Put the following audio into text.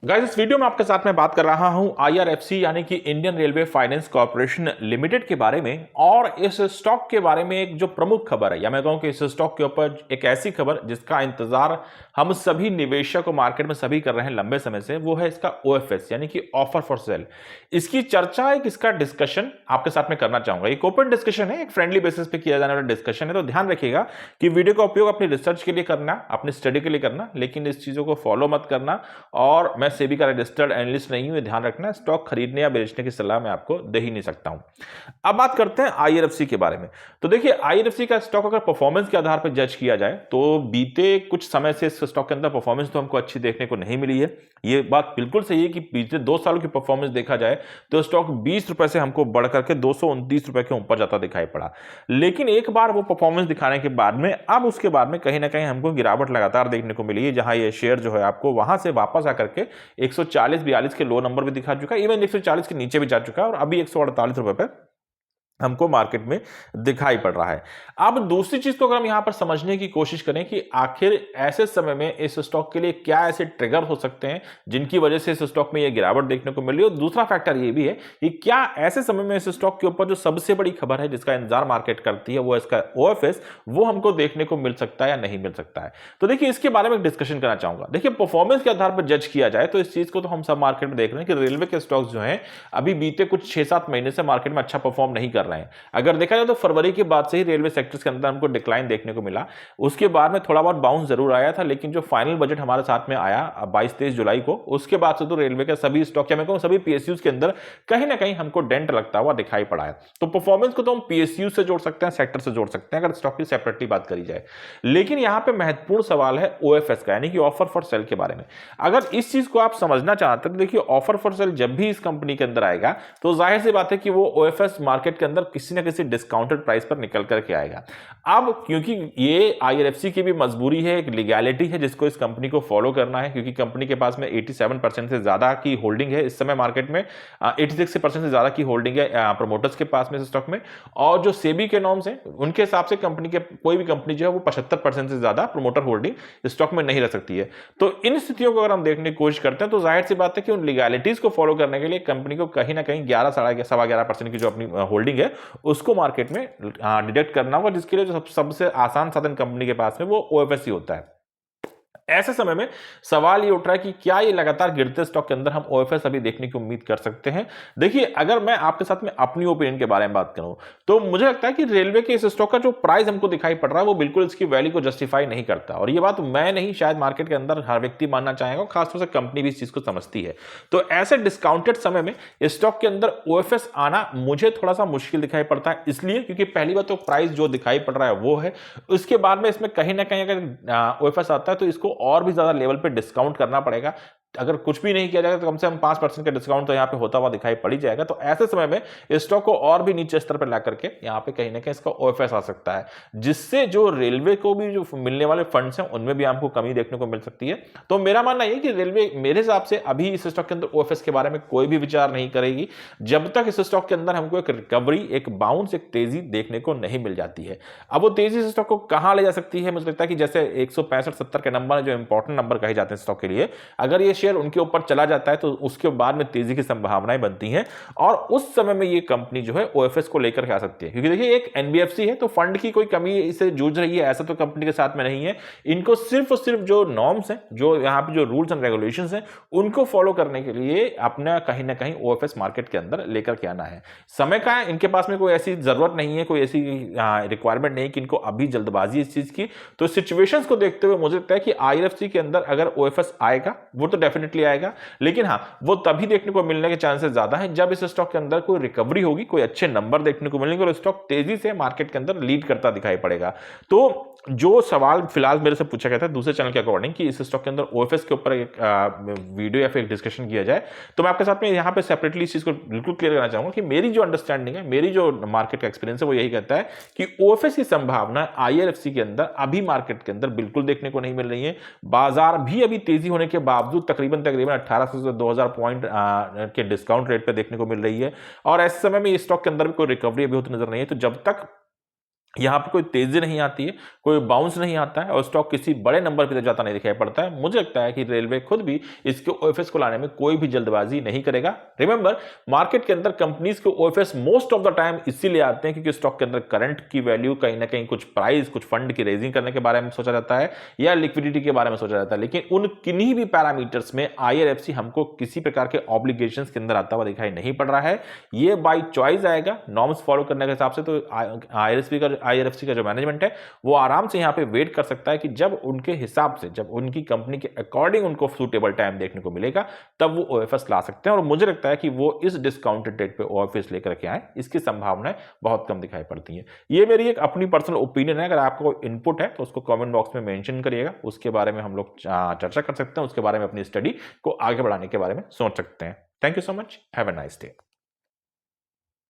Guys इस video में आपके साथ में बात कर रहा हूं आईआरएफसी यानी कि Indian railway finance corporation limited के बारे में। और इस स्टॉक के बारे में एक जो प्रमुख खबर है, या मैं कहूं कि इस स्टॉक के ऊपर एक ऐसी खबर जिसका इंतजार हम सभी निवेशक और मार्केट में सभी कर रहे हैं लंबे समय से, वो है इसका ओएफएस यानी कि ऑफर फॉर सेल। इसकी चर्चा, एक इसका डिस्कशन आपके साथ में करना चाहूंगा। एक ओपन डिस्कशन है, एक फ्रेंडली बेसिस पे किया जाने वाला डिस्कशन है, तो ध्यान रखिएगा कि वीडियो का उपयोग अपनी रिसर्च के लिए करना, अपनी स्टडी के लिए करना, लेकिन इस चीजों को फॉलो मत करना। और मैं सेबी का रजिस्टर्ड एनालिस्ट नहीं हूं, ये ध्यान रखना। स्टॉक खरीदने या बेचने की सलाह मैं आपको दे ही नहीं सकता हूं। अब बात करते हैं आईआरएफसी के बारे में। तो देखिए, आईआरएफसी का स्टॉक अगर परफॉर्मेंस के आधार पर जज किया जाए तो बीते कुछ समय से इस स्टॉक के अंदर परफॉर्मेंस तो हमको अच्छी देखने को नहीं मिली है। ये बात बिल्कुल सही है कि पिछले 2 सालों की परफॉर्मेंस देखा जाए तो स्टॉक 20 रुपए से हमको बढ़ करके 229 रुपए के ऊपर जाता दिखाई पड़ा। लेकिन एक बार वो परफॉर्मेंस दिखाने के बाद में अब उसके बाद में कहीं ना कहीं हमको गिरावट लगातार देखने को मिली है, जहां ये शेयर जो है आपको वहां से वापस आकर के 140-42 के लो नंबर भी दिखा चुका है, इवन 140 के नीचे भी जा चुका है और अभी 148 रुपए पे हमको मार्केट में दिखाई पड़ रहा है। अब दूसरी चीज को अगर हम यहां पर समझने की कोशिश करें कि आखिर ऐसे समय में इस स्टॉक के लिए क्या ऐसे ट्रिगर हो सकते हैं जिनकी वजह से इस स्टॉक में यह गिरावट देखने को मिल रही है, और दूसरा फैक्टर यह भी है कि क्या ऐसे समय में इस स्टॉक के ऊपर जो सबसे बड़ी खबर है जिसका इंतजार मार्केट करती है वो इसका ओएफएस, वो हमको देखने को मिल सकता है या नहीं मिल सकता है। तो देखिए, इसके बारे में डिस्कशन करना चाहूंगा। देखिए, परफॉर्मेंस के आधार पर जज किया जाए तो इस चीज को तो हम सब मार्केट में देख रहे हैं कि रेलवे के स्टॉक्स जो है अभी बीते कुछ 6-7 महीने से मार्केट में अच्छा परफॉर्म नहीं कर रहे हैं। अगर देखा जाए तो फरवरी के बाद से ही रेलवे सेक्टर्स के अंदर हमको डिक्लाइन देखने को मिला। उसके बाद में थोड़ा बहुत बाउंस जरूर आया था, लेकिन जो फाइनल बजट हमारे साथ में आया 22-23 जुलाई को, उसके बाद से तो रेलवे के सभी स्टॉक, या मैं कहूं सभी पीएसयूज के अंदर कहीं ना कहीं हमको डेंट लगता हुआ दिखाई पड़ा है। तो परफॉर्मेंस को तो हम पीएसयू से जोड़ सकते हैं, सेक्टर से जोड़ सकते हैं अगर स्टॉक की सेपरेटली बात करी जाए। लेकिन यहां पर महत्वपूर्ण सवाल है ओएफएस का, यानी कि ऑफर फॉर सेल के बारे में। अगर इस चीज को आप समझना चाहते हैं तो देखिए, ऑफर फॉर सेल जब भी इस कंपनी के अंदर आएगा तो जाहिर सी बात है कि वो ओएफएस मार्केट के अंदर किसी ना किसी डिस्काउंटेड प्राइस पर निकल करके आएगा। अब क्योंकि ये आईआरएफसी की भी मजबूरी है, एक लीगैलिटी है जिसको इस कंपनी को फॉलो करना है, क्योंकि कंपनी के पास में 87% से ज्यादा की होल्डिंग है इस समय मार्केट में। 86% से ज्यादा की होल्डिंग है प्रमोटर्स के पास में स्टॉक में। और जो सेबी के नॉर्म्स हैं उनके हिसाब से कंपनी के कोई भी कंपनी जो है वो 75% से ज्यादा प्रमोटर होल्डिंग स्टॉक में नहीं रह सकती है। तो इन स्थितियों को अगर हम देखने की कोशिश करते हैं तो जाहिर सी बात है कि उन लीगैलिटीज को फॉलो करने के लिए कंपनी को कहीं ना कहीं 11-11.5% की जो अपनी होल्डिंग है उसको मार्केट में डिडक्ट करना होगा, जिसके लिए जो सबसे आसान साधन कंपनी के पास में वो ओएफएस ही होता है। ऐसे समय में सवाल ये उठ रहा है कि क्या ये लगातार गिरते स्टॉक के अंदर हम ओएफएस अभी देखने की उम्मीद कर सकते हैं। देखिए, अगर मैं आपके साथ में अपनी ओपिनियन के बारे में बात करूं तो मुझे लगता है कि रेलवे के इस स्टॉक का जो प्राइस हमको दिखाई पड़ रहा है वो बिल्कुल इसकी वैल्यू को जस्टिफाई नहीं करता। और ये बात मैं नहीं, शायद मार्केट के अंदर हर व्यक्ति मानना चाहेगा, खासतौर से कंपनी भी इस चीज को समझती है। तो ऐसे डिस्काउंटेड समय में स्टॉक के अंदर ओएफएस आना मुझे थोड़ा सा मुश्किल दिखाई पड़ता है, इसलिए क्योंकि पहली बात तो प्राइस जो दिखाई पड़ रहा है वो है, उसके बाद में इसमें कहीं ना कहीं अगर ओएफएस आता है तो इसको और भी ज्यादा लेवल पे डिस्काउंट करना पड़ेगा। अगर कुछ भी नहीं किया जाएगा तो कम से कम 5% का डिस्काउंट तो यहां पे होता हुआ दिखाई पड़ ही जाएगा। तो ऐसे समय में स्टॉक को और भी नीचे स्तर पर ला करके यहां पे कहीं ना कहीं इसका ओएफएस आ सकता है, जिससे जो रेलवे को भी जो मिलने वाले फंड्स हैं उनमें भी हमको कमी देखने को मिल सकती है। तो मेरा मानना यह कि रेलवे मेरे हिसाब से अभी इस स्टॉक के अंदर ओएफएस के बारे में कोई भी विचार नहीं करेगी जब तक इस स्टॉक के अंदर हमको एक रिकवरी, एक बाउंस, एक तेजी देखने को नहीं मिल जाती है। अब वो तेजी से स्टॉक को कहां ले जा सकती है, मुझे लगता है कि जैसे 165-70 के नंबर जो इंपॉर्टेंट नंबर कहे जाते हैं स्टॉक के लिए, अगर ये शेयर उनके ऊपर चला जाता है तो उसके बाद में तेजी की संभावनाएं बनती हैं और उस समय में ये कंपनी जो है ओएफएस को लेकर के आ सकती है। क्योंकि देखिए, एक एनबीएफसी है तो फंड की कोई कमी से जूझ रही है ऐसा तो कंपनी के साथ में नहीं है। इनको सिर्फ और सिर्फ जो नॉर्म्स हैं, जो यहां पे जो रूल्स एंड रेगुलेशंस हैं, उनको फॉलो करने के लिए अपना कहीं ना कहीं ओएफएस मार्केट के अंदर लेकर के आना है। समय का इनके पास में कोई ऐसी जरूरत नहीं है, कोई ऐसी रिक्वायरमेंट नहीं कि इनको अभी जल्दबाजी इस चीज की। तो सिचुएशंस को देखते हुए मुझे लगता है कि आईआरएफसी के अंदर अगर ओएफएस आएगा वो तो डेफिनेटली आएगा, लेकिन हां, वो तभी देखने को मिलने के चांसेस ज्यादा हैं जब इस स्टॉक के अंदर कोई रिकवरी होगी, कोई अच्छे नंबर देखने को मिलेंगे और स्टॉक तेजी से मार्केट के अंदर लीड करता दिखाई पड़ेगा। तो जो सवाल फिलहाल मेरे से पूछा गया था दूसरे चैनल के अकॉर्डिंग कि इस स्टॉक के अंदर ओएफएस के ऊपर एक वीडियो या फिर एक डिस्कशन किया जाए, तो मैं आपके साथ में यहां पे सेपरेटली इस चीज को बिल्कुल क्लियर करना चाहूंगा कि मेरी जो अंडरस्टैंडिंग है, मेरी जो मार्केट का एक्सपीरियंस है वो यही कहता है कि ओएफएस की संभावना आईआरएफसी के अंदर अभी मार्केट के अंदर बिल्कुल देखने को नहीं मिल रही है। बाजार भी अभी तेजी होने के बावजूद तकरीबन 1800 से 2000 पॉइंट के डिस्काउंट रेट पे देखने को मिल रही है और ऐसे समय में इस स्टॉक के अंदर भी कोई रिकवरी अभी होती नजर नहीं है। तो जब तक यहाँ पे कोई तेजी नहीं आती है, कोई बाउंस नहीं आता है और स्टॉक किसी बड़े नंबर पे जाता नहीं दिखाई पड़ता है। मुझे लगता है कि रेलवे खुद भी इसके ओएफएस को लाने में कोई भी जल्दबाजी नहीं करेगा। रिमेंबर, मार्केट के अंदर कंपनीज के OFS most of the time इसीलिए आते हैं क्योंकि स्टॉक के अंदर करंट की वैल्यू कहीं ना कहीं कुछ प्राइस, कुछ फंड की रेजिंग करने के बारे में सोचा जाता है या लिक्विडिटी के बारे में सोचा जाता है। लेकिन उन किन्हीं भी पैरामीटर्स में आईआरएफसी हमको किसी प्रकार के ऑब्लिगेशन के अंदर आता हुआ दिखाई नहीं पड़ रहा है। ये बाई चॉइस आएगा नॉर्म्स फॉलो करने के हिसाब से। तो आईआरएफसी का जो मैनेजमेंट है वो आराम से यहाँ पे वेट कर सकता है कि जब उनके हिसाब से, जब उनकी कंपनी के अकॉर्डिंग उनको सूटेबल टाइम देखने को मिलेगा तब वो ओएफएस ला सकते हैं। और मुझे लगता है कि वो इस डिस्काउंटेड रेट पे ओएफएस लेकर के आए, इसकी संभावनाएं बहुत कम दिखाई पड़ती हैं। ये मेरी एक अपनी पर्सनल ओपिनियन है। अगर आपको इनपुट है तो उसको कमेंट बॉक्स में मेंशन करिएगा, उसके बारे में हम लोग चर्चा कर सकते हैं, उसके बारे में अपनी स्टडी को आगे बढ़ाने के बारे में सोच सकते हैं। Thank you so much, have a nice day.